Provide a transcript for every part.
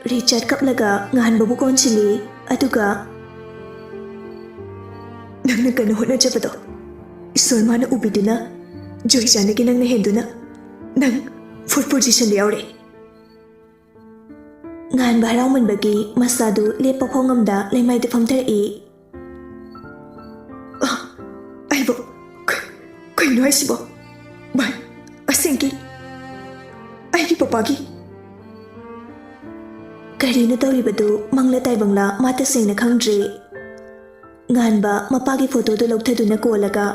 Richard kaplaga ngahan babu konsili aduga nang kanu hona jabado isol mana ubiduna joy jane ki nang henduna nang fourth position yaure ngahan barau man bagi masadu lepa phongamda lemai de famthar e aibo koi noi sibo bai asengi ai papagi Karina tauribadu mangla taibangla mata sengna khangdre nganba mapagi photo do lokthaduna kolaga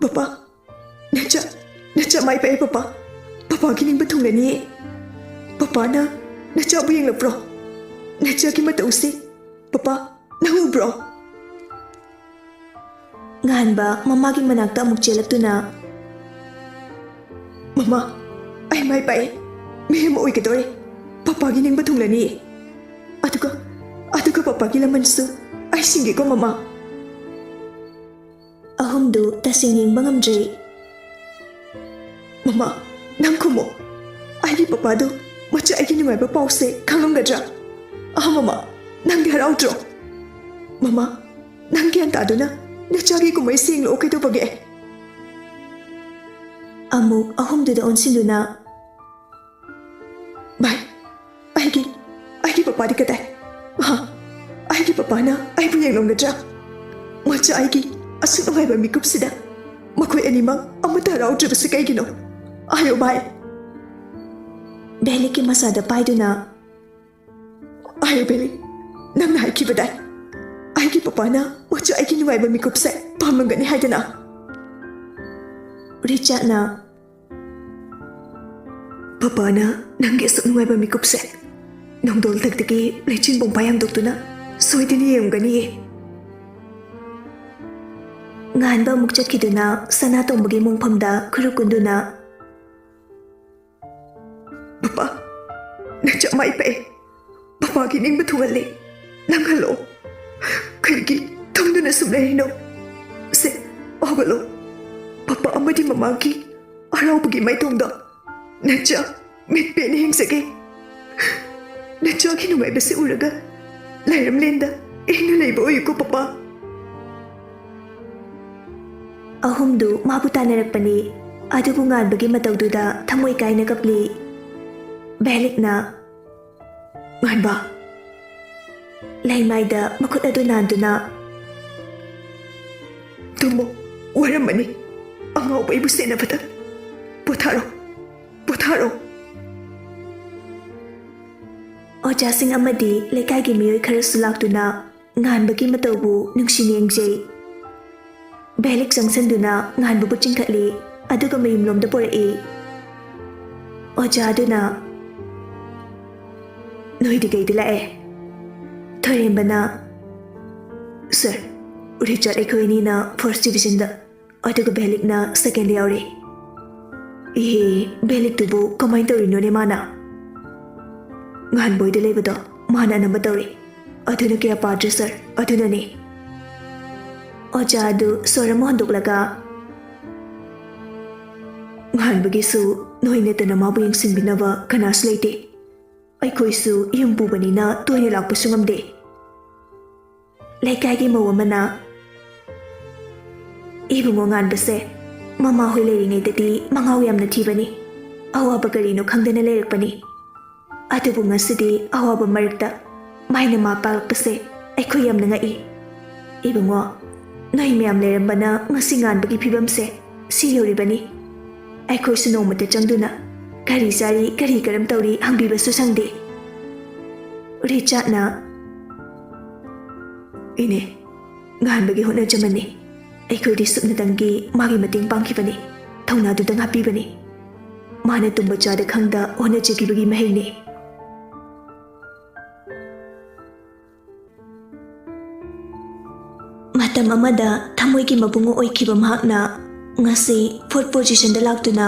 Papa nacha mai pai papa ki ning bathunglani papa na nacha bu yeng lapro nacha ki mata usi papa na hu bro nganba mama ki manakta amuk chelaktuna Mama ai mai pai me mo oi kedore Papa gi ning bathunglani aduga papa gi lamansu ai singi ko mama ahumdu tasinging bangamdre mama nang kumo ai gi papa do macha ai gi nungai ba pause khangamgadra mama nang gi haraudro mama nang gi antaduna nachagi ko mai sing lo kai to bage amuk ahumdu da onsinduna Bye. Aigi papa di kadai. Aigi papa na ai punya long gadra. Macha aigi asu ngai ba mikup sida. Makoi animang amata rau dra basikai gino. Ayo bye. Beli ki masada paiduna. Ayo beli. Nang nai ki badai. Aigi papa na macha aigi ngai ba mikup se. Pamangani haidana. Richard na Papa na nangge sok nungai ba mikup se nong dol tak tiki lechin bong payam doktuna soidini yem gani ngan ba mukchat kiduna sana tong bagi mong phamda khuru kunduna Papa nacha mai pe Papa ki ning bathuale nang halo khigi thongduna sumle no se ogalo Papa amadi mama ki arau bagi mai tongda Nacha, mit peni hing sake. Nacha ki nungai basi uraga. Lairam lenda, ina laiba oyuko papa. Ahumdu mabu tanarakpani. Adubu ngan bagi matawduda thamoy kaina kapli. Belik na. Ngan ba? Laimayda makut adu nanduna. Tumo, waramani. Angaw ba ibu sena pata? Potaro. Oja sing amadi lekai gi miyoy khara sulaktuna ngan bagi matawbu nungsini engjay Belik jangsan-duna ngan bu chingkhatli aduga mayum lomda porai Oja aduna Noi di gaidi lae Thoirembana Sir Richard ekoini na first division da aduga Belik na second yaure Belik tubu kamay tawrino ni mana Ngan boy de lebado mana namba tawri aduna kaya padre sir aduna ni Oja adu Soram phongdoklaga Ngan bagisu noi netana mabu yang sinbinaba kanas leite Aikoisu yung pubani na toyne lakpasu ngamde Laikai gi mawamana Ibungo ngan base Mama hoi leiringai dadi mangaw yamna thibani awaba karino khangdana leirakpani adubu ngasidi awaba marakta maina ma palakpase aikhoi yamna ngai ibungo nai myam leirambana ngasi nganbagi phibamse si yoribani aikhoi su nomata changduna kari sari kari karam tawri hangbibasu sangde Richard na ine nganbagi hona jamani Aikodi suknadangi magi mating pangkibani thongna dudang hapibani mana tumba chada khangda hona chekibagi mahine matam amada thamoi ki mabungo oikiba mahakna ngasi fourth position da laktuna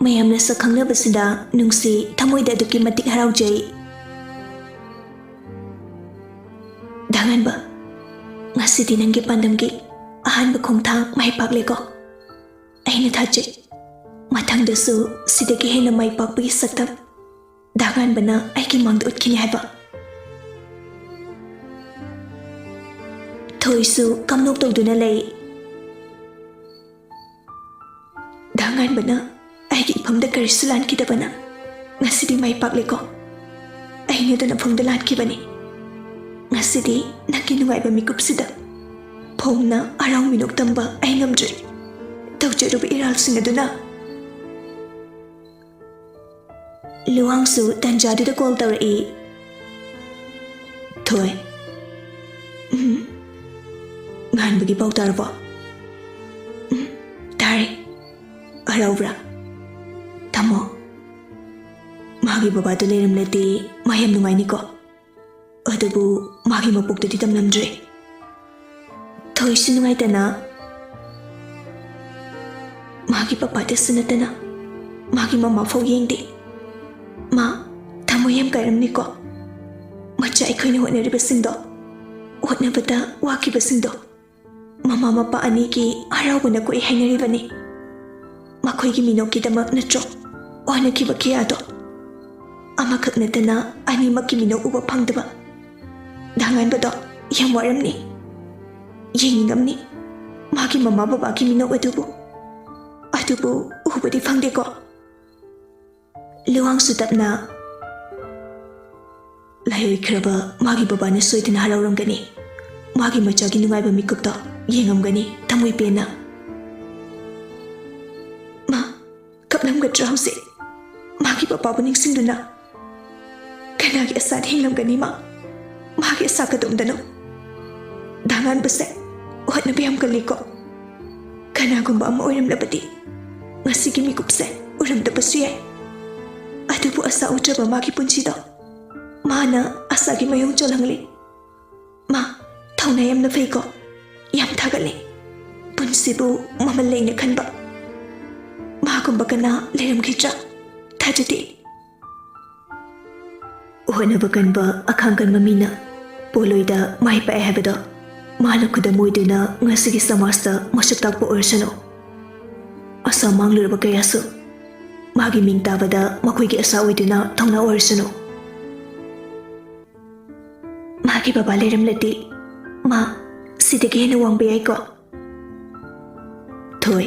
mayamna sakhangna basida nungsi thamoi da duki matik haraujai dangan ba ngasi dinangi pandamgi ahanba khongthang mai pakleko aina thaje mathangdasu sidagi hena mai pakpagi saktam ꯗꯥꯉꯥꯟꯕꯅ ꯑꯩꯒꯤ ꯃꯪꯗ ꯎꯠꯈꯤꯅꯤ ꯍꯥꯏꯕ꯫ ꯊꯣꯏꯁꯨ ꯀꯝꯅꯣꯛ ꯇꯧꯗꯨꯅ ꯂꯩ꯫ ꯗꯥꯉꯥꯟꯕꯅ ꯑꯩꯒꯤ ꯏꯐꯝꯗ ꯀꯔꯤꯁꯨ ꯂꯥꯟꯈꯤꯗꯕꯅ ꯉꯁꯤꯗꯤ ꯃꯥꯏ ꯄꯥꯛꯂꯦꯀꯣ꯫ ꯑꯩꯅ ꯑꯗꯨꯅ ꯐꯣꯡꯗ ꯂꯥꯟꯈꯤꯕꯅꯤ꯫ ꯉꯁꯤꯗꯤ ꯅꯪꯒꯤ ꯅꯨꯡꯉꯥꯏꯕ ꯃꯤꯀꯨꯞꯁꯤꯗ ꯐꯣꯡꯅ ꯍꯔꯥꯎ ꯃꯤꯅꯣꯛ ꯇꯝꯕ ꯑꯩ ꯉꯝꯗ꯭ꯔꯦ꯫ ꯇꯧꯖꯔꯨꯕ ꯏꯔꯥꯜꯁꯤꯡ ꯑꯗꯨꯅ꯫ ꯂꯨꯋꯥꯡꯁꯨ ꯇꯟꯖꯥꯗꯨꯗ ꯀꯣꯜ ꯇꯧꯔꯛꯏ꯫ ꯊꯣꯏ, ꯉꯥꯟꯕꯒꯤ ꯄꯥꯎ ꯇꯥꯔꯕꯣ? ꯇꯥꯔꯦ꯫ ꯍꯔꯥꯎꯕ꯭ꯔꯥ? ꯊꯝꯃꯣ, ꯃꯥꯒꯤ ꯕꯕꯥꯗꯨ ꯂꯩꯔꯝꯂꯗꯤ ꯃꯥ ꯌꯥꯝ ꯅꯨꯡꯉꯥꯏꯅꯤꯀꯣ꯫ ꯑꯗꯨꯕꯨ ꯃꯥꯒꯤ ꯃꯄꯣꯛꯇꯨꯗꯤ ꯇꯝꯂꯝꯗ꯭ꯔꯦ꯫ ꯊꯣꯏꯁꯨ ꯅꯨꯡꯉꯥꯏꯇꯅ ꯃꯥꯒꯤ ꯄꯄꯥꯗꯁꯨ ꯅꯠꯇꯅ ꯃꯥꯒꯤ ꯃꯃꯥ ꯐꯥꯎ ꯌꯦꯡꯗꯦ꯫ ꯃꯥ ꯊꯃꯣꯏ ꯌꯥꯝ ꯀꯥꯏꯔꯝꯅꯤꯀꯣ꯫ ꯃꯆꯥ ꯑꯩꯈꯣꯏꯅ ꯍꯣꯠꯅꯔꯤꯕꯁꯤꯡꯗꯣ, ꯍꯣꯠꯅꯕꯗ ꯋꯥꯈꯤꯕꯁꯤꯡꯗꯣ ꯃꯃꯥ ꯃꯄꯥ ꯑꯅꯤꯒꯤ ꯍꯔꯥꯎꯕꯅ ꯀꯣꯛꯏ ꯍꯥꯏꯅꯔꯤꯕꯅꯤ꯫ ꯃꯈꯣꯏꯒꯤ ꯃꯤꯅꯣꯛꯀꯤꯗꯃꯛ ꯅꯠꯇ꯭ꯔꯣ ꯍꯣꯠꯅꯈꯤꯕ ꯀꯌꯥꯗꯣ꯫ ꯑꯃꯈꯛ ꯅꯠꯇꯅ ꯑꯅꯤꯃꯛꯀꯤ ꯃꯤꯅꯣꯛ ꯎꯕ ꯐꯪꯗꯕ ꯗꯥꯉꯥꯟꯕꯗꯣ ꯌꯥꯝ ꯋꯥꯔꯝꯅꯤ꯫ ꯌꯦꯡꯅꯤꯡꯉꯝꯅꯤ ꯃꯥꯒꯤ ꯃꯃꯥ ꯕꯕꯥꯒꯤ ꯃꯤꯅꯣꯛ ꯑꯗꯨꯕꯨ ꯎꯕꯗꯤ ꯐꯪꯗꯦꯀꯣ꯫ ꯂꯨꯋꯥꯡꯁꯨ ꯇꯞꯅ, ꯂꯥꯏꯑꯣꯏꯈ꯭ꯔꯕ ꯃꯥꯒꯤ ꯕꯕꯥꯅ ꯁꯣꯏꯗꯅ ꯍꯔꯥꯎꯔꯝꯒꯅꯤ꯫ ꯃꯥꯒꯤ ꯃꯆꯥꯒꯤ ꯅꯨꯡꯉꯥꯏꯕ ꯃꯤꯀꯨꯞꯇꯣ ꯌꯦꯡꯉꯝꯒꯅꯤ ꯊꯃꯣꯏ ꯄꯦꯟꯅ꯫ ꯃꯥ ꯀꯞꯂꯝꯒꯗ꯭ꯔꯥ ꯍꯧꯖꯤꯛ ꯃꯥꯒꯤ ꯕꯕꯥꯕꯨ ꯅꯤꯡꯁꯤꯡꯗꯨꯅ? ꯀꯅꯥꯒꯤ ꯑꯁꯥꯗ ꯍꯤꯡꯂꯝꯒꯅꯤ ꯃꯥꯒꯤ ꯑꯁꯥ ꯀꯗꯣꯝꯗꯅꯣ? ꯗꯥꯉꯥꯟꯕꯁꯦ ꯍꯣꯠꯅꯕ ꯌꯥꯝ ꯀꯜꯂꯤꯀꯣ꯫ ꯀꯅꯥꯒꯨꯝꯕ ꯑꯃ ꯑꯣꯏꯔꯝꯂꯕꯗꯤ ꯉꯁꯤꯒꯤ ꯃꯤꯀꯨꯞꯁꯦ ꯎꯔꯝꯗꯕꯁꯨ ꯌꯥꯏ꯫ ꯑꯗꯨꯕꯨ ꯑꯁꯥ ꯎꯗ꯭ꯔꯕ ꯃꯥꯒꯤ ꯄꯨꯟꯁꯤꯗꯣ ꯃꯥꯅ ꯑꯁꯥꯒꯤ ꯃꯌꯣꯡ ꯆꯣꯜꯍꯪꯂꯤ꯫ ꯃꯥ ꯊꯧꯅꯥ ꯌꯥꯝꯅ ꯐꯩꯀꯣ꯫ ꯌꯥꯝ ꯊꯥꯒꯠꯂꯤ꯫ ꯄꯨꯟꯁꯤꯕꯨ ꯃꯃꯜ ꯂꯩꯅ ꯈꯟꯕ ꯃꯥꯒꯨꯝꯕ ꯀꯅꯥ ꯂꯩꯔꯝꯈꯤꯗ꯭ꯔꯥ? ꯊꯥꯖꯗꯦ꯫ ꯍꯣꯠꯅꯕ ꯀꯟꯕ ꯑꯈꯥꯡ ꯀꯟꯕ ꯃꯤꯅ ꯄꯣꯂꯣꯏꯗ ꯃꯥꯏ ꯄꯥꯛꯑꯦ ꯍꯥꯏꯕꯗꯣ ꯃꯥꯅ ꯈꯨꯗꯝ ꯑꯣꯏꯗꯨꯅ ꯉꯁꯤꯒꯤ ꯁꯃꯥꯖꯇ ꯃꯁꯛ ꯇꯥꯛꯄ ꯑꯣꯏꯔꯁꯅꯨ꯫ ꯑꯁꯥ ꯃꯥꯡꯂꯨꯔꯕ ꯀꯌꯥꯁꯨ ꯃꯥꯒꯤ ꯃꯤꯡ ꯇꯥꯕꯗ ꯃꯈꯣꯏꯒꯤ ꯑꯁꯥ ꯑꯣꯏꯗꯨꯅ ꯊꯧꯅꯥ ꯑꯣꯏꯔꯁꯅꯨ꯫ ꯃꯥꯒꯤ ꯕꯕꯥ ꯂꯩꯔꯝꯂꯗꯤ ꯃꯥ ꯁꯤꯗꯒꯤ ꯍꯦꯟꯅ ꯋꯥꯡꯕ ꯌꯥꯏꯀꯣ꯫ ꯊꯣꯏ,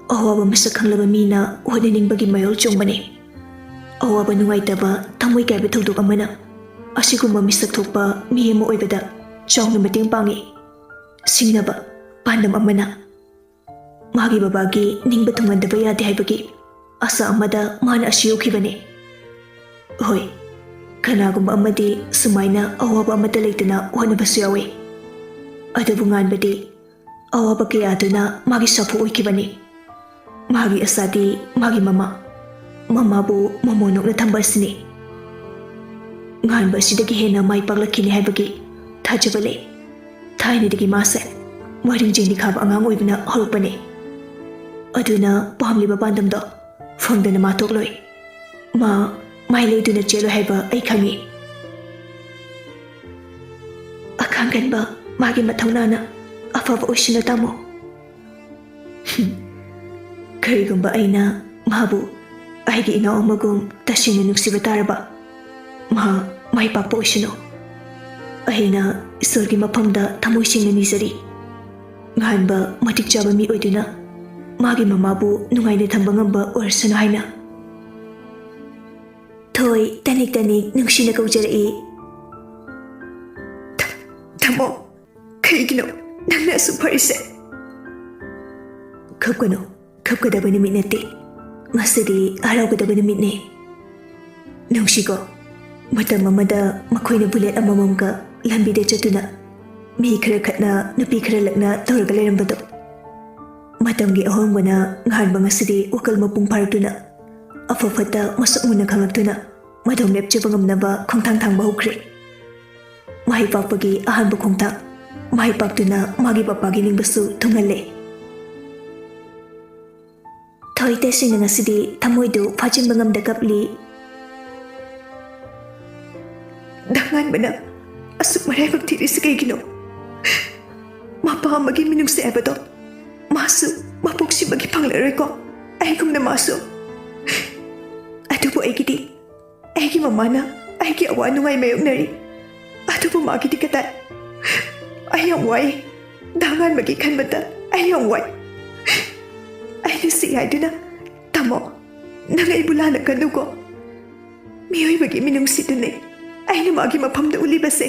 ꯑꯋꯥꯕ ꯃꯁꯛ ꯈꯪꯂꯕ ꯃꯤꯅ ꯍꯣꯠꯅꯅꯤꯡꯕꯒꯤ ꯃꯌꯣꯜ ꯆꯣꯡꯕꯅꯤ꯫ ꯑꯋꯥꯕ ꯅꯨꯡꯉꯥꯏꯇꯕ ꯊꯃꯣꯏ ꯀꯥꯏꯕ ꯊꯧꯗꯣꯛ ꯑꯃꯅ ꯑꯁꯤꯒꯨꯝꯕ ꯃꯤꯁꯛ ꯊꯣꯛꯄ ꯃꯤ ꯑꯃ ꯑꯣꯏꯕꯗ ꯆꯥꯎꯅ ꯃꯇꯦꯡ ꯄꯥꯡꯏ꯫ ꯁꯤꯡꯅꯕ ꯄꯥꯟꯗꯝ ꯑꯃꯅ ꯃꯥꯒꯤ ꯕꯕꯥꯒꯤ ꯅꯤꯡꯕ ꯊꯨꯡꯍꯟꯗꯕ ꯌꯥꯗꯦ ꯍꯥꯏꯕꯒꯤ ꯑꯁꯥ ꯑꯃꯗ ꯃꯥꯅ ꯑꯁꯤ ꯌꯧꯈꯤꯕꯅꯤ꯫ ꯍꯣꯏ, ꯀꯅꯥꯒꯨꯝꯕ ꯑꯃꯗꯤ ꯁꯨꯃꯥꯏꯅ ꯑꯋꯥꯕ ꯑꯃꯠꯇ ꯂꯩꯇꯅ ꯍꯣꯠꯅꯕꯁꯨ ꯌꯥꯎꯏ꯫ ꯑꯗꯨꯕꯨ ꯉꯥꯟꯕꯗꯤ ꯑꯋꯥꯕ ꯀꯌꯥꯗꯨꯅ ꯃꯥꯒꯤ ꯁꯥꯐꯨ ꯑꯣꯏꯈꯤꯕꯅꯤ꯫ ꯃꯥꯒꯤ ꯑꯁꯥꯗꯤ ꯃꯥꯒꯤ ꯃꯃꯥꯕꯨ ꯃꯃꯣꯟꯅꯣꯛꯅ ꯊꯝꯕ ꯑꯁꯤꯅꯤ꯫ ꯉꯥꯟꯕ ꯑꯁꯤꯗꯒꯤ ꯍꯦꯟꯅ ꯃꯥꯏ ꯄꯥꯛꯂꯛꯈꯤꯅꯤ ꯍꯥꯏꯕꯒꯤ ꯊꯥꯖꯕ ꯂꯩ꯫ ꯊꯥꯏꯅꯗꯒꯤ ꯃꯥꯁꯦ ꯃꯔꯤꯡꯖꯦꯟ ꯈꯥꯕ ꯑꯉꯥꯡ ꯑꯣꯏꯕꯅ ꯍꯧꯔꯛꯄꯅꯤ꯫ ꯑꯗꯨꯅ ꯄꯥꯝꯂꯤꯕ ꯄꯥꯟꯗꯝꯗꯣ ꯐꯪꯗꯅ ꯃꯥ ꯇꯣꯛꯂꯣꯏ꯫ ꯃꯥꯏ ꯂꯩꯗꯨꯅ ꯆꯦꯜꯂꯣꯏ ꯍꯥꯏꯕ ꯑꯩ ꯈꯪꯏ꯫ ꯑꯈꯥꯡ ꯀꯟꯕ ꯃꯥꯒꯤ ꯃꯊꯧꯅꯥꯅ ꯑꯐꯕ ꯑꯣꯏꯁꯅꯨ ꯇꯥꯃꯣ꯫ ꯀꯔꯤꯒꯨꯝꯕ ꯑꯩꯅ ꯃꯥꯕꯨ ꯑꯩꯒꯤ ꯏꯅꯥꯎ ꯑꯃꯒꯨꯝ ꯇꯁꯦꯡꯅ ꯅꯨꯡꯁꯤꯕ ꯇꯥꯔꯕ ꯃꯥ ꯃꯥꯏ ꯄꯥꯛꯄ ꯑꯣꯏꯁꯅꯨ꯫ ꯑꯩꯅ ꯏꯁꯣꯔꯒꯤ ꯃꯐꯝꯗ ꯊꯃꯣꯏ ꯁꯦꯡꯅ ꯅꯤꯖꯔꯤ꯫ ꯉꯥꯟꯕ ꯃꯇꯤꯛ ꯆꯥꯕ ꯃꯤ ꯑꯣꯏꯗꯨꯅ ꯃꯥꯒꯤ ꯃꯃꯥꯕꯨ ꯅꯨꯡꯉꯥꯏꯅ ꯊꯝꯕ ꯉꯝꯕ ꯑꯣꯏꯔꯁꯅꯨ ꯍꯥꯏꯅ꯫ ꯊꯣꯏ ꯇꯅꯤꯛ ꯅꯨꯡꯁꯤꯅ ꯀꯧꯖꯔꯛꯏ꯫ ꯊꯝꯃꯣ, ꯀꯩꯒꯤꯅꯣ ꯅꯪꯅ ꯑꯁꯨꯛ ꯐꯔꯤꯁꯦ? ꯀꯞꯀꯅꯨ, ꯀꯞꯀꯗꯕ ꯅꯨꯃꯤꯠ ꯅꯠꯇꯦ꯫ ꯉꯁꯤꯗꯤ ꯍꯔꯥꯎꯒꯗꯕ ꯅꯨꯃꯤꯠꯅꯦ꯫ ꯅꯨꯡꯁꯤꯀꯣ, ꯃꯇꯝ ꯑꯃꯗ ꯃꯈꯣꯏꯅ ꯕꯨꯂꯦꯠ ꯑꯃꯃꯝꯒ ꯂꯝꯕꯤꯗ ꯆꯠꯇꯨꯅ ꯃꯤ ꯈꯔ ꯈꯠꯅ ꯅꯨꯄꯤ ꯈꯔ ꯂꯛꯅ ꯇꯧꯔꯒ ꯂꯩꯔꯝꯕꯗꯣ꯫ ꯃꯇꯝꯒꯤ ꯑꯍꯣꯡꯕꯅ ꯉꯥꯟꯕ ꯉꯁꯤꯗꯤ ꯋꯥꯈꯜ ꯃꯄꯨꯡ ꯐꯥꯔꯛꯇꯨꯅ ꯑꯐ ꯐꯠꯇ ꯃꯁꯛ ꯃꯨꯟꯅ ꯈꯪꯂꯛꯇꯨꯅ ꯃꯗꯧ ꯂꯦꯞꯆꯕ ꯉꯝꯅꯕ ꯈꯣꯡꯊꯥꯡ ꯊꯥꯡꯕ ꯍꯧꯈ꯭ꯔꯦ꯫ ꯃꯍꯩ ꯄꯥꯛꯄꯒꯤ ꯑꯍꯥꯟꯕ ꯈꯣꯡꯊꯥꯡ ꯃꯍꯩ ꯄꯥꯛꯇꯨꯅ ꯃꯥꯒꯤ ꯄꯄꯥꯒꯤ ꯅꯤꯡꯕꯁꯨ ꯊꯨꯡꯍꯜꯂꯦ꯫ ꯊꯣꯏ ꯇꯁꯦꯡꯅ ꯉꯁꯤꯗꯤ ꯊꯃꯣꯏꯗꯨ ꯐꯥꯖꯤꯟꯕ ꯉꯝꯗ ꯀꯞꯂꯤ꯫ ꯗꯥꯉꯥꯟꯕꯅ ꯑꯁꯨꯛ ꯃꯔꯥꯏꯕꯛ ꯊꯤꯔꯤꯁꯤ ꯀꯩꯒꯤꯅꯣ? ꯃꯄꯥ ꯑꯃꯒꯤ ꯃꯤꯅꯨꯡꯁꯤ ꯍꯥꯏꯕꯗꯣ ꯃꯥꯁꯨ ꯃꯄꯣꯛꯁꯤꯕꯒꯤ ꯐꯪꯂꯔꯣꯏꯀꯣ, ꯑꯩꯒꯨꯝꯅ ꯃꯥꯁꯨ꯫ ꯑꯗꯨꯕꯨ ꯑꯩꯒꯤꯗꯤ mamana aiki awa nungai mayoknari adubu magi dikatai ayam wai dangan bagi kan bata ayam wai aini si aiduna tamo nangai bulana kanuko miyoi bagi minung sidune aini magi mapamda uli base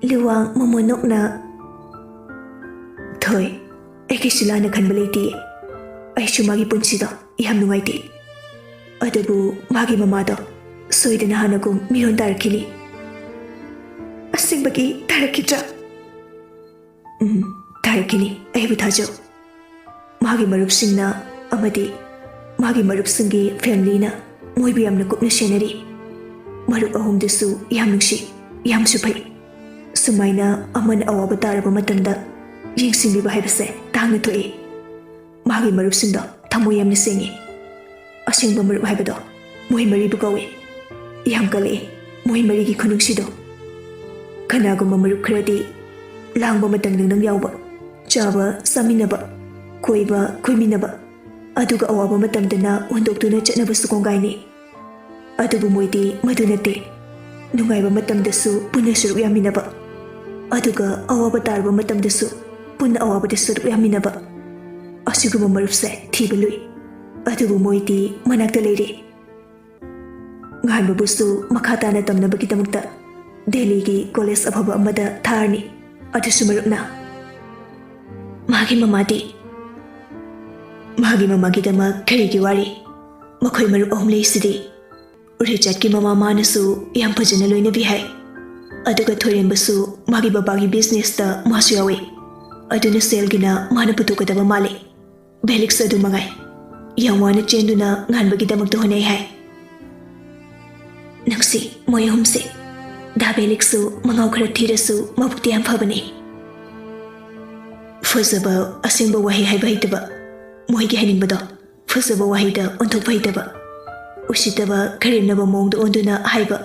luwang mamonok na thoi aiki silana kan baliti aishu magi punsido iham nungai ti adubu magi mamado soidana hanagum miron tarakini asing bagi tarakitra tarakini aibu thajo magi marup singna amadi magi marup singi family na moi bi amna kupna senari marup ahum desu yam nungsi yam supai sumaina aman awaba taraba matamda yingsingi ba haibase tangna thoi magi marup singda thamoy yamna sengi asing ba marup haibado moi mari bu kawe yam kale moi mari gi khunungsido kanagum marup khradi langba matang nang yawba chaba saminaba koiba koiminaba aduga awaba matamdana hondoktuna chatnaba sukongaini adubu moidi madunate nungaiba matamdasu punna suruk yaminaba aduga awaba tarba matamdasu punna awaba de suruk yaminaba asuguma marufse thibalui adubu moidi manakta leire nganba busu makhatana tamnaba kitamukta Delhi ki college abhaba amada tharni adusu marupna magi mamagi dama kari ki wari makhoi marup ahum leisidi Richard ki mama manasu yam phajana loina bi hai aduga thoirembasu magi babagi business ta masu yawe aduna sale gina mana putuka daba male belix adu mangai yamwana chenduna nganbagi damak to honai hai naksi moy humse da belixu mangau khara thirasu mabukti yam phabani fazaba asingba wahi hai baitaba moigi haningbado fazaba wahida onthok baitaba usitaba karimnaba mongdo onduna haiba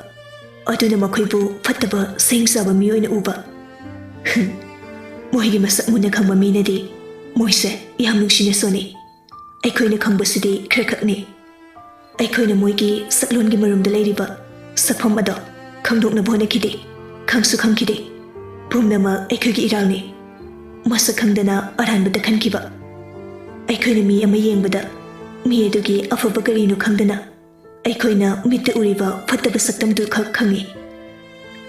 aduna makhoibu fattaba sengsaba miyoina uba moigi masak muna khangba minadi moise yam nungsine soni aikhoina khangbasidi khrakakni aikhoina moigi saklongi marumda leiriba sakpham ado khangdokna bhona khidi khangsu khangkhidi pumnama aikhoigi iralni masak khangdana aranbada khankiba aikhoina mi ama yengbada mi adugi afaba karino khangdana aikhoina mitta uriba fattaba saktam du khak khangi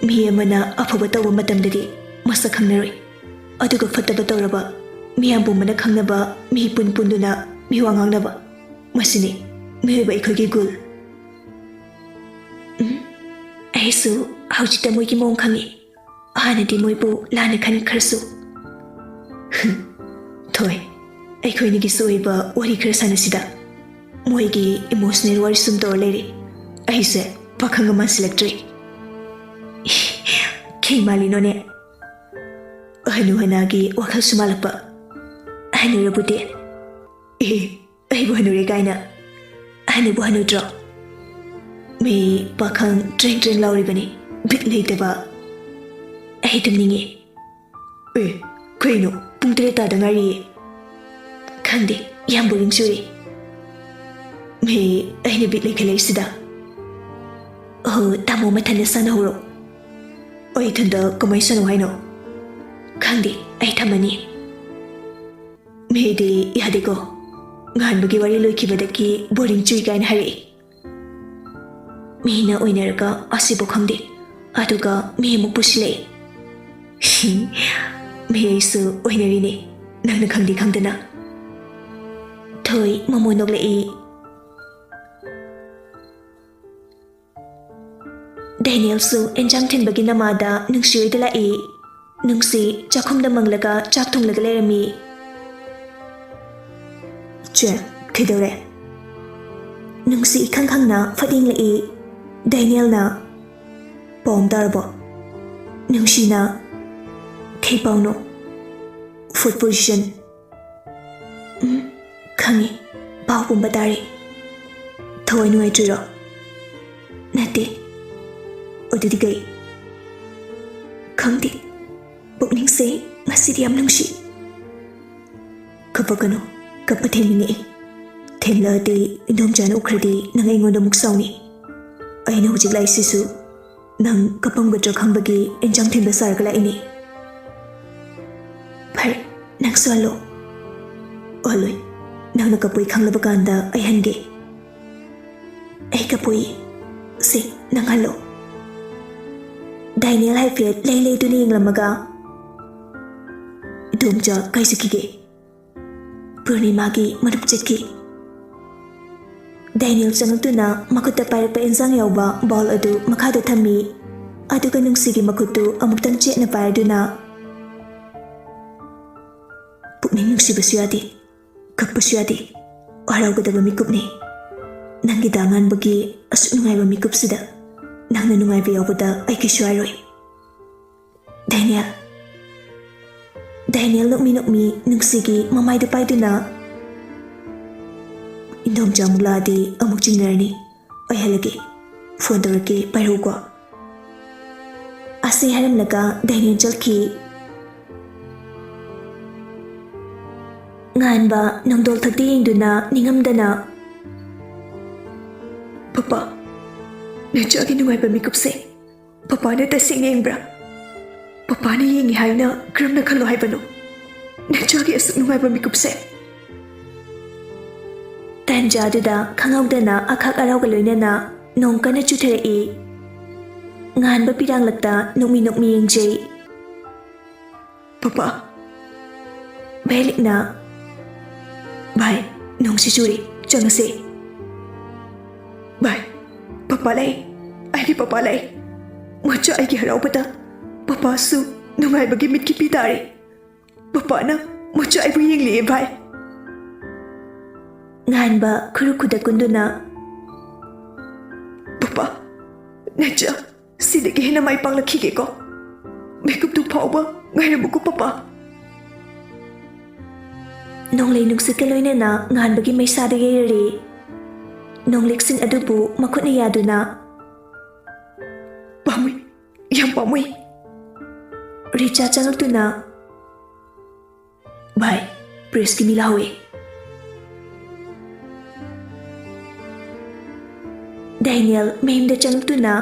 mi amana afaba tawa matamdadi masak khangnaroi aduga fattaba tawraba miyambu mana khangnaba mi punpunduna mi wangangnaba masini mihoiba aikhoigi gul aisu haujita moigi mong khangi hanadi moibu lana khan kharsu thoi aikhoini gi soiba wari khar sanasida moigi emotional wari sum tor leri aise pakhanga ma selectri kei malino ne hanu hanagi wakhal sumalapa hanu rabute ai bu hanu re kaina hanu bu hanu dro me pakhang train lauri bani bit leite ba ai tumningi kaino pung 3 ta dangari khande yam boring suri me aine bit le khalai sida tamo mathana sana horo oi thanda kamai sano haino khande ai thamani me de yade ko ngan bagi wari loi kibadaki boring chui kain hari me na oinarka asibo khamde aduga me mu pusle me isu oinari ne nang na khangdi khangdana thoi mamonok le Daniel su enjang thin bagi namada nungsi oidala nungsi chakhomda manglaga chak thonglaga lerami che khidore nungsi khang na fading le Daniel na pom darbo nungsi na thepauno foot position khangi pau pumba tare thoi nuai tiro nate odudi gai khangdi pukning se ngasidi am nungsi kapakano kapathemini themla de indom jana ukhradi nangai ngonda muksauni ꯑꯩꯅ ꯍꯧꯖꯤꯛ ꯂꯥꯛꯏꯁꯤꯁꯨ ꯅꯪ ꯀꯞꯄꯝꯒꯗ꯭ꯔꯥ ꯈꯪꯕꯒꯤ ꯏꯟꯖꯥꯡ ꯊꯤꯟꯕ ꯁꯥꯔꯒ ꯂꯥꯛꯏꯅꯤ ꯐꯔꯦ ꯅꯪꯁꯨ hello ꯍꯜꯂꯣꯏ ꯅꯪꯅ ꯀꯞꯄꯣꯏ ꯈꯪꯂꯕ ꯀꯥꯟꯗ ꯑꯩ ꯍꯟꯒꯦ ꯑꯩ ꯀꯞꯄꯣꯏ ꯁꯤ ꯅꯪ ꯍꯜꯂꯣ ꯗꯥꯏꯅꯦꯜ ꯍꯥꯏꯐꯦꯠ ꯂꯩ ꯂꯩꯗꯨꯅ ꯌꯦꯡꯂꯝꯃꯒ ꯏꯗꯣꯝꯆꯥ ꯀꯥꯏ ꯆꯠꯈꯤꯒꯦ ꯄꯨꯔꯅꯤꯃꯥꯒꯤ ꯃꯔꯨꯞ ꯆꯠꯈꯤ ꯗꯥꯏꯅꯦꯜ ꯆꯪꯉꯛꯇꯨꯅ ꯃꯈꯨꯠꯇ ꯄꯥꯏꯔꯛꯄ ꯏꯟꯖꯥꯡ ꯌꯥꯎꯕ ꯕꯥꯎꯜ ꯑꯗꯨ ꯃꯈꯥꯗ ꯊꯝꯃꯤ ꯑꯗꯨꯒ ꯅꯨꯡꯁꯤꯒꯤ ꯃꯈꯨꯠꯇꯨ ꯑꯃꯨꯛꯇꯪ ꯆꯦꯠꯅ ꯄꯥꯏꯔꯗꯨꯅ ꯄꯨꯛꯅꯤꯡ ꯅꯨꯡꯁꯤꯕꯁꯨ ꯌꯥꯗꯦ ꯀꯞꯄꯁꯨ ꯌꯥꯗꯦ ꯍꯔꯥꯎꯒꯗꯕ ꯃꯤꯀꯨꯞꯅꯤ ꯅꯪꯒꯤꯗ ꯉꯥꯟꯕꯒꯤ ꯑꯁꯨꯛ ꯅꯨꯡꯉꯥꯏꯕ ꯃꯤꯀꯨꯞꯁꯤꯗ ꯅꯪꯅ ꯅꯨꯡꯉꯥꯏꯕ ꯌꯥꯎꯕꯗ ꯑꯩ ꯀꯩꯁꯨ ꯍꯥꯏꯔꯣꯏ ꯗꯥꯏꯅꯦꯜ ꯅꯣꯛꯃꯤ ꯅꯣꯛꯃꯤ ꯅꯨꯡꯁꯤꯒꯤ ꯃꯃꯥꯏꯗ ꯄꯥꯏꯗꯨꯅ ꯏꯟꯗꯣꯝꯆꯥ ꯑꯃꯨꯛ ꯂꯥꯛꯑꯗꯤ ꯑꯃꯨꯛ ꯆꯤꯡꯅꯔꯅꯤ ꯑꯩ ꯍꯜꯂꯒꯦ ꯐꯣꯟ ꯇꯧꯔꯛꯀꯦ ꯄꯥꯏꯔꯛꯎꯀꯣ ꯑꯁꯤ ꯍꯥꯏꯔꯝꯂꯒ ꯗꯥꯏꯅꯦꯜ ꯆꯠꯈꯤ ꯉꯥꯟꯕ ꯅꯣꯡꯗꯣꯜ ꯊꯛꯇ ꯌꯦꯡꯗꯨꯅ ꯅꯤꯡꯉꯝꯗꯅ ꯄꯄꯥ ꯅꯆꯥꯒꯤ ꯅꯨꯡꯉꯥꯏꯕ ꯃꯤꯀꯨꯞꯁꯦ ꯄꯄꯥꯅ ꯇꯁꯦꯡꯅ ꯌꯦꯡꯕ꯭ꯔꯥ ꯄꯄꯥꯅ ꯌꯦꯡꯉꯤ ꯍꯥꯏꯅ ꯀꯔꯝꯅ ꯈꯜꯂꯣ ꯍꯥꯏꯕꯅꯣ ꯅꯆꯥꯒꯤ ꯑꯁꯨꯛ ꯅꯨꯡꯉꯥꯏꯕ ꯃꯤꯀꯨꯞꯁꯦ ꯇꯥꯟꯖꯥꯗꯨꯗ ꯈꯪꯍꯧꯗꯅ ꯑꯈꯥꯛ ꯑꯔꯥꯎꯒ ꯂꯣꯏꯅꯅ ꯅꯣꯡ ꯀꯟꯅ ꯆꯨꯊꯔꯛꯏ ꯉꯥꯟꯕ ꯄꯤꯔꯥꯡꯂꯛꯇ ꯅꯣꯛꯃꯤ ꯅꯣꯛꯃꯤ ꯌꯦꯡꯖꯩ ꯄꯄꯥ ꯚꯦꯂꯤꯛꯅ ꯚꯥꯏ ꯅꯣꯡꯁꯤ ꯆꯨꯔꯤ ꯆꯪꯉꯁꯦ ꯚꯥꯏ ꯄꯄꯥ ꯂꯩ ꯑꯩꯒꯤ ꯄꯄꯥ ꯂꯩ ꯃꯆꯥ ꯑꯩꯒꯤ ꯍꯔꯥꯎꯕꯗ ꯄꯄꯥꯁꯨ ꯅꯨꯡꯉꯥꯏꯕꯒꯤ ꯃꯤꯠꯀꯤ ꯄꯤ ꯇꯥꯔꯦ ꯄꯄꯥꯅ ꯃꯆꯥ ꯑꯩꯕꯨ ꯌꯦꯡꯂꯤꯑꯦ ꯚꯥꯏ ꯉꯥꯟꯕ ꯈꯨꯔꯨ ꯈꯨꯗ ꯀꯨꯟꯗꯨꯅ ꯄꯄꯥ ꯅꯆꯥ ꯁꯤꯗꯒꯤ ꯍꯦꯟꯅ ꯃꯥꯏ ꯄꯥꯛꯂꯛꯈꯤꯒꯦꯀꯣ ꯃꯤꯀꯨꯞꯇꯨ ꯐꯥꯎꯕ ꯉꯥꯏꯔꯝꯃꯨꯀꯣ ꯄꯄꯥ ꯅꯣꯡꯂꯩ ꯅꯨꯡꯁꯤꯠꯀ ꯂꯣꯏꯅꯅ ꯉꯥꯟꯕꯒꯤ ꯃꯩꯁꯥꯗ ꯌꯩꯔꯔꯤ ꯅꯣꯡꯂꯤꯛꯁꯤꯡ ꯑꯗꯨꯕꯨ ꯃꯈꯨꯠꯅ ꯌꯥꯗꯨꯅ ꯄꯥꯝꯃꯨꯏ ꯌꯥꯝ ꯄꯥꯝꯃꯨꯏ ꯔꯤꯆꯥ ꯆꯪꯉꯛꯇꯨꯅ ꯚꯥꯏ ꯄ꯭ꯔꯦꯁꯀꯤ ꯃꯤ ꯂꯥꯛꯍꯧꯋꯦ ꯗꯥꯏꯅꯦꯜ ꯃꯌꯨꯝꯗ ꯆꯪꯉꯛꯇꯨꯅ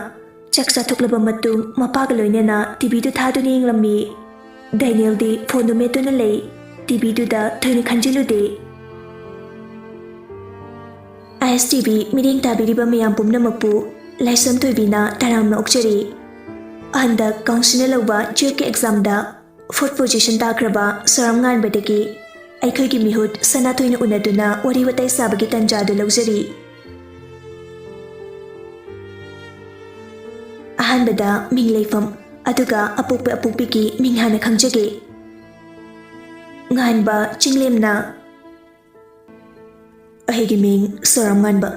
ꯆꯥꯛ ꯆꯥꯊꯣꯛꯂꯕ ꯃꯇꯨꯡ ꯃꯄꯥꯒ ꯂꯣꯏꯅꯅ ꯇꯤꯚꯤꯗꯨ ꯊꯥꯗꯨꯅ ꯌꯦꯡꯂꯝꯃꯤ ꯗꯥꯏꯅꯦꯜꯗꯤ ꯐꯣꯟꯗꯨ ꯃꯦꯠꯇꯨꯅ ꯂꯩ ꯇꯤꯚꯤꯗꯨꯗ ꯊꯣꯏꯅ ꯈꯟꯖꯤꯜꯂꯨꯗꯦ ISTV ꯃꯤꯠꯌꯦꯡ ꯇꯥꯕꯤꯔꯤꯕ ꯃꯌꯥꯝ ꯄꯨꯝꯅꯃꯛꯄꯨ ꯂꯥꯏꯁ꯭ꯔꯝ ꯊꯣꯏꯕꯤꯅ ꯇꯔꯥꯝꯅ ꯑꯣꯛꯆꯔꯤ ꯍꯟꯗꯛ ꯀꯥꯎꯟꯁꯤꯜꯅ ꯂꯧꯕ ꯇꯨꯌꯦꯜꯞꯀꯤ ꯑꯦꯛꯖꯥꯝꯗ 4th ꯄꯣꯖꯤꯁꯟ ꯇꯥꯈ꯭ꯔꯕ ꯁꯣꯔꯝ ꯉꯥꯟꯕꯗꯒꯤ ꯑꯩꯈꯣꯏꯒꯤ ꯃꯤꯍꯨꯠ ꯁꯅꯥꯊꯣꯏꯅ ꯎꯅꯗꯨꯅ ꯋꯥꯔꯤ ꯋꯥꯇꯥꯏ ꯁꯥꯕꯒꯤ ꯇꯟꯖꯥꯗꯨ ꯂꯧꯖꯔꯤ ꯑꯍꯥꯟꯕꯗ ꯃꯤꯡ ꯂꯩꯐꯝ ꯑꯗꯨꯒ ꯑꯄꯣꯛꯄ ꯑꯄꯣꯛꯄꯤꯒꯤ ꯃꯤꯡ ꯍꯥꯟꯅ ꯈꯪꯖꯒꯦ ꯉꯥꯟꯕ ꯆꯤꯡꯂꯦꯝꯅ ꯑꯩꯒꯤ ꯃꯤꯡ ꯁꯣꯔꯝ ꯉꯥꯟꯕ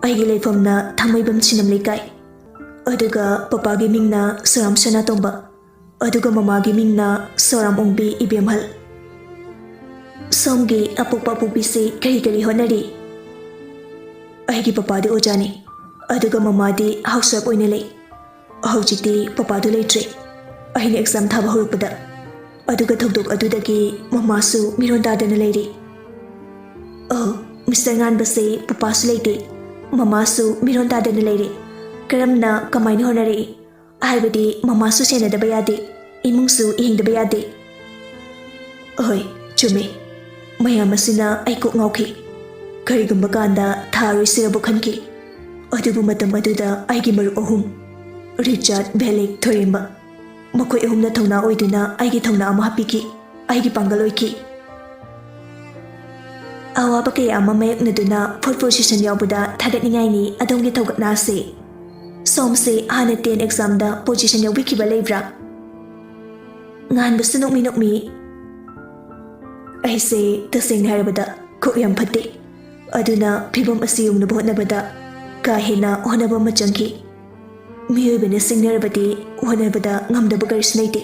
ꯑꯩꯒꯤ ꯂꯩꯐꯝꯅ ꯊꯥꯡꯃꯩꯕꯟ ꯁꯤꯅꯝ ꯂꯩꯀꯥꯏ ꯑꯗꯨꯒ ꯄꯄꯥꯒꯤ ꯃꯤꯡꯅ ꯁꯣꯔꯝ ꯁꯅꯥꯇꯣꯝꯕ ꯑꯗꯨꯒ ꯃꯃꯥꯒꯤ ꯃꯤꯡꯅ ꯁꯣꯔꯝ ꯑꯣꯡꯕꯤ ꯏꯕꯦꯝꯍꯜ ꯁꯣꯝꯒꯤ ꯑꯄꯣꯛꯄ ꯑꯄꯣꯛꯄꯤꯁꯤ ꯀꯔꯤ ꯀꯔꯤ ꯍꯣꯠꯅꯔꯤ ꯑꯩꯒꯤ ꯄꯄꯥꯗꯤ ꯑꯣꯖꯥꯅꯤ ꯑꯗꯨꯒ ꯃꯃꯥꯗꯤ ꯍꯥꯎꯁ ꯋꯥꯏꯐ ꯑꯣꯏꯅ ꯂꯩ ꯍꯧꯖꯤꯛꯇꯤ ꯄꯄꯥꯗꯨ ꯂꯩꯇ꯭ꯔꯦ ꯑꯩꯅ ꯑꯦꯛꯖꯥꯝ ꯊꯥꯕ ꯍꯧꯔꯛꯄꯗ ꯑꯗꯨꯒ ꯊꯧꯗꯣꯛ ꯑꯗꯨꯗꯒꯤ ꯃꯃꯥꯁꯨ ꯃꯤꯔꯣꯟ ꯇꯥꯗꯅ ꯂꯩꯔꯤ ꯃꯤꯁꯇꯔ ꯉꯥꯟꯕꯁꯦ ꯄꯄꯥꯁꯨ ꯂꯩꯇꯦ ꯃꯃꯥꯁꯨ ꯃꯤꯔꯣꯟ ꯇꯥꯗꯅ ꯂꯩꯔꯤ ꯀꯔꯝꯅ ꯀꯃꯥꯏꯅ ꯍꯣꯠꯅꯔꯛꯏ ꯍꯥꯏꯕꯗꯤ ꯃꯃꯥꯁꯨ ꯁꯦꯟꯅꯗꯕ ꯌꯥꯗꯦ ꯏꯃꯨꯡꯁꯨ ꯌꯦꯡꯗꯕ ꯌꯥꯗꯦ ꯍꯣꯏ ꯆꯨꯝꯃꯦ ꯃꯌꯥꯝ ꯑꯁꯤꯅ ꯑꯩ ꯀꯣꯛ ꯉꯥꯎꯈꯤ ꯀꯔꯤꯒꯨꯝꯕ ꯀꯥꯟꯗ ꯊꯥꯔꯣꯏꯁꯤꯔꯕꯨ ꯈꯟꯈꯤ ꯑꯗꯨꯕꯨ ꯃꯇꯝ ꯑꯗꯨꯗ ꯑꯩꯒꯤ ꯃꯔꯨꯞ ꯑꯍꯨꯝ ꯔꯤꯆꯥꯔꯠ ꯚꯦꯂꯤꯛ ꯊꯣꯏꯔꯦꯝꯕ ꯃꯈꯣꯏ ꯑꯍꯨꯝꯅ ꯊꯧꯅꯥ ꯑꯣꯏꯗꯨꯅ ꯑꯩꯒꯤ ꯊꯧꯅꯥ ꯑꯃ ꯍꯥꯞꯄꯤꯈꯤ ꯑꯩꯒꯤ ꯄꯥꯡꯒꯜ ꯑꯣꯏꯈꯤ ꯑꯋꯥꯕ ꯀꯌꯥ ꯑꯃ ꯃꯥꯌꯣꯛꯅꯗꯨꯅ 4th ꯄꯣꯖꯤꯁꯟ ꯌꯥꯎꯕꯗ ꯊꯥꯒꯠꯅꯤꯡꯉꯥꯏꯅꯤ ꯑꯗꯣꯝꯒꯤ ꯊꯧꯒꯠꯅ ꯑꯁꯤ ꯁꯣꯝꯁꯦ ꯍꯥꯟꯅ 10 ꯑꯦꯛꯖꯥꯝꯗ ꯄꯣꯖꯤꯁꯟ ꯌꯥꯎꯕꯤꯈꯤꯕ ꯂꯩꯕ꯭ꯔꯥ ꯉꯥꯟꯕꯁꯨ ꯅꯣꯛꯃꯤ ꯅꯣꯛꯃꯤ ꯑꯩꯁꯦ ꯇꯁꯦꯡꯅ ꯍꯥꯏꯔꯕꯗ ꯀꯣꯛ ꯌꯥꯝ ꯐꯠꯇꯦ ꯑꯗꯨꯅ ꯐꯤꯚꯝ ꯑꯁꯤ ꯌꯧꯅꯕ ꯍꯣꯠꯅꯕꯗ ꯀꯥ ꯍꯦꯟꯅ ꯍꯣꯠꯅꯕ ꯑꯃ ꯆꯪꯈꯤ ꯃꯤꯑꯣꯏꯕꯅ ꯁꯤꯡꯅꯔꯕꯗꯤ ꯍꯣꯠꯅꯕꯗ ꯉꯝꯗꯕ ꯀꯔꯤꯁꯨ ꯂꯩꯇꯦ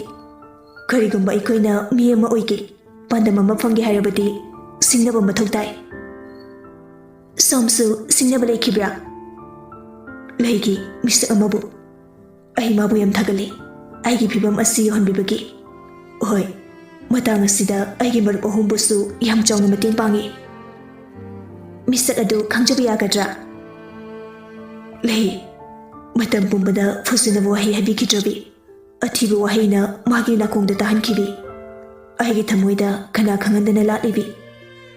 ꯀꯔꯤꯒꯨꯝꯕ ꯑꯩꯈꯣꯏꯅ ꯃꯤ ꯑꯃ ꯑꯣꯏꯒꯦ ꯄꯥꯟꯗꯝ ꯑꯃ ꯐꯪꯒꯦ ꯍꯥꯏꯔꯕꯗꯤ ꯁꯤꯡꯅꯕ ꯃꯊꯧ ꯇꯥꯏ ꯁꯣꯝꯁꯨ ꯁꯤꯡꯅꯕ ꯂꯩꯈꯤꯕ꯭ꯔꯥ ꯂꯩꯈꯤ ꯃꯤꯁꯛ ꯑꯃꯕꯨ ꯑꯩ ꯃꯥꯕꯨ ꯌꯥꯝ ꯊꯥꯒꯠꯂꯤ ꯑꯩꯒꯤ ꯐꯤꯚꯝ ꯑꯁꯤ ꯌꯧꯍꯟꯕꯤꯕꯒꯤ ꯍꯣꯏ ꯃꯇꯥꯡ ꯑꯁꯤꯗ ꯑꯩꯒꯤ ꯃꯔꯨꯞ ꯑꯍꯨꯝꯕꯨꯁꯨ ꯌꯥꯝ ꯆꯥꯎꯅ ꯃꯇꯦꯡ ꯄꯥꯡꯉꯤ ꯃꯤꯁꯛ ꯑꯗꯨ ꯈꯪꯖꯕ ꯌꯥꯒꯗ꯭ꯔꯥ ꯂꯩ Matam pumbada fusina wahi habi kitrabi. Athiba wahina magi nakongda tahan kibi. Aigi thamoida kana khangandana latlibi.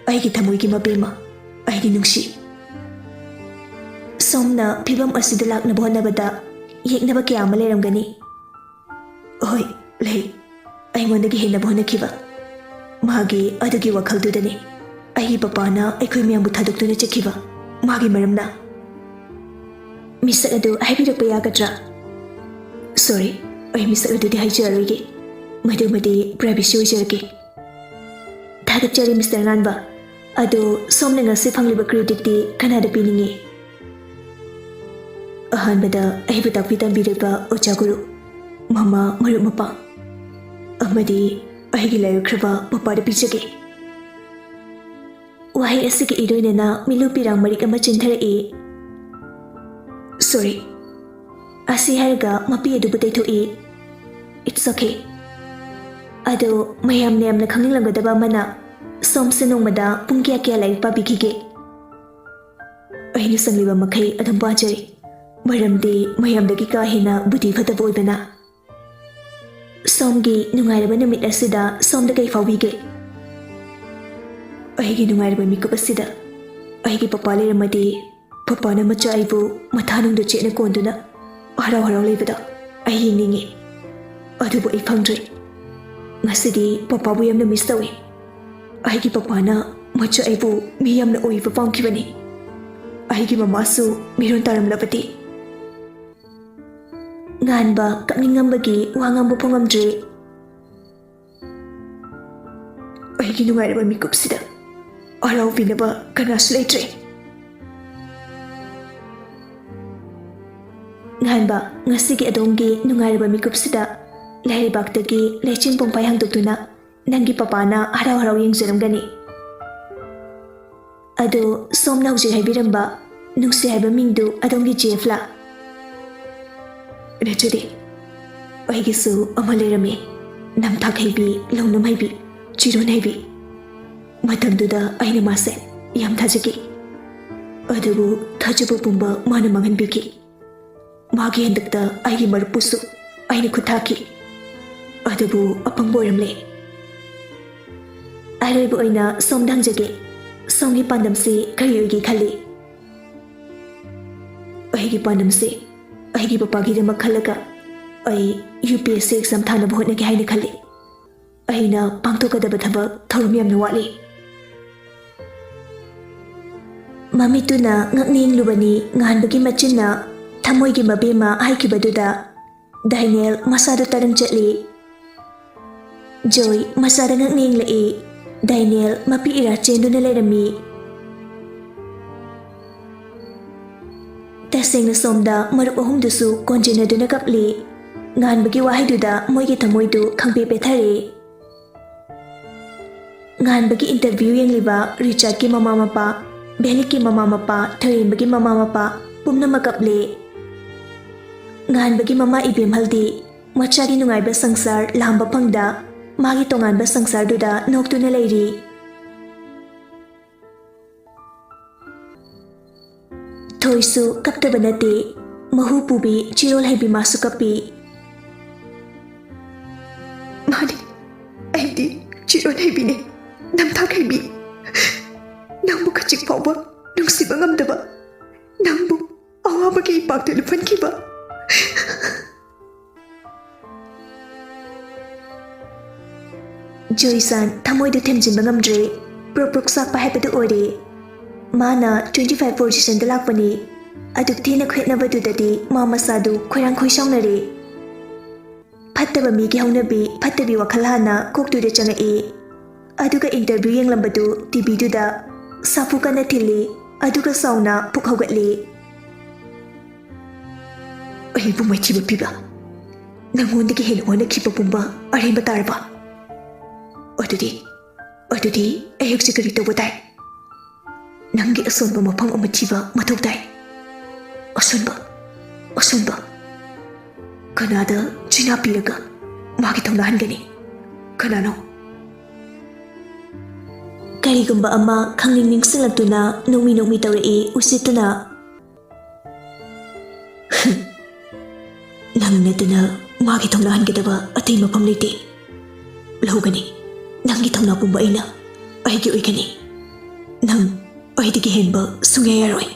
Aigi thamoigi mabema. Aigi nungsi. Somna phibam asida laknaba honabada yeknaba kya ama leiramgani. Hoi, lei. Aingondagi henaba honakiba. Magi adugi wakaldudani. Aigi papana aikoi miyambu thadoktuna chakhiba. Magi maramna. Misak adu haibirakpa yagadra. Sorry, ai misak adudi haijaroige. Madumadi privacy oijarage. Thagachari Mr. Nanba. Ado somna ngasi phangliba credit di kanada piningi. Ahanbada aibu takpi tambireba ocha guru. Mama marup mapa. Amadi aigi layukraba papada pijage. Wahai asigi iroinana milu pirang marik ama chinthara e. Sorry. Asi haraga mapi adubu taithoi. It's okay. Ado mayam nayamna khanglinglanggadaba mana somse nongmada pung kya kya Yaiphabi kige. Aina sangliba makai adum pajari. Maramdi mayamdagi ka hena budi fataba oibana. Somgi nungairaba namit asida somda kai fawige. Aigi nungairaba mikup asida aigi papa leiramadi papa na macha aibu mathanungda chena konduna harau harau leibada ai yingningi. Adubu ai phangdre. Ngasidi papa bu yamna miss tawi. Aigi papa na macha aibu mi yamna oiba pangkibani. Aigi mama su miron taramlabati. Nganba kapningambagi wangambu pongamdre. Aigi nungairaba mikupsida harau binaba kanasu leitre. Nganba ngasigi adongi nungairaba mikupsida lairibakdagi lechin pongpai hangdoktuna nangi papana harau harau yengjaramgani. Ado somna hujik haibiramba nungsi haiba mingdu adongi jefla. Rachadi aigisu ama leirame namthak haibi longnam haibi chiron haibi. Matamduda aina mase yam thajaki. Adubu thajabu pumba mana manganbiki. Magi hendakta aigi marupusu aina kuthaki. Adubu apangbo oiramle. Aroibu aina somdangjage. Somgi pandamsi kari oigi khali. Aigi pandamsi aigi papagidamak khalaga ai UPSC exam thanaba hotnage haina khali. Aina pangthokadaba thabak thorum yamna watli. Mamituna ngakning lubani nganbagi machinna thamoigi mabema haikibaduda Daniel masada taram chatli. Joy masada ngakning lai. Daniel mapi ira chenduna leirami. Tasengna somda marup ahumdusu konjenaduna kapli. Nganbagi wahaiduda moigi thamoidu khangpe pethare. Nganbagi interview yengliba Richard ki mama mapa Belik ki mama mapa Tharimbagi mama mapa pumnama kaple. Nganbagi mama ibem haldi machari nungaiba sangsar lamba phangda magi tonganba sangsar duda noktuna leiri. Thoisu kaptaba nate mahu pubi chirol haibi masu kapi. Mani aidi chirol haibi ne namthak haibi. Nangbu kachik fawba nungsiba ngamdaba. Nangbu awabagi ipakta lufankiba. Joy-san thamoidu themjinba ngamdre prok sakpa haibadu ore. Mana 25 position da lakpani. Aduk thina khwetnabadudadi ma masadu khoirang khoisaunare. Phattaba migi haunabi phattabi wakhal hana koktude changai. Aduga interview yenglambadu TV duda sapu kana thili aduga sauna pukhaugatli. Aibu maichiba piba. Nangondagi hen ona khipa pumba aremba tarba. Adudi ayuk sikari toba dai. Nangi asonba mapang amachiba mathau dai. Asonba. Kanada china piraga magi thongna hangani. Kanano. Karigumba ama khangning ningsinglatuna nongmi tawrei usituna. ꯂꯩꯇꯅ ꯃꯥꯒꯤ ꯊꯧꯅꯥ ꯍꯟꯒꯗꯕ ꯑꯇꯩ ꯃꯐꯝ ꯂꯩꯇꯦ. ꯂꯧꯒꯅꯤ. ꯅꯪꯒꯤ ꯊꯧꯅꯥ ꯄꯨꯝꯕ ꯑꯩꯅ ꯑꯩꯒꯤ ꯑꯣꯏꯒꯅꯤ. ꯅꯪ ꯑꯩꯗꯒꯤ ꯍꯦꯟꯕ ꯁꯨꯡꯌꯥ ꯌꯥꯔꯣꯏ.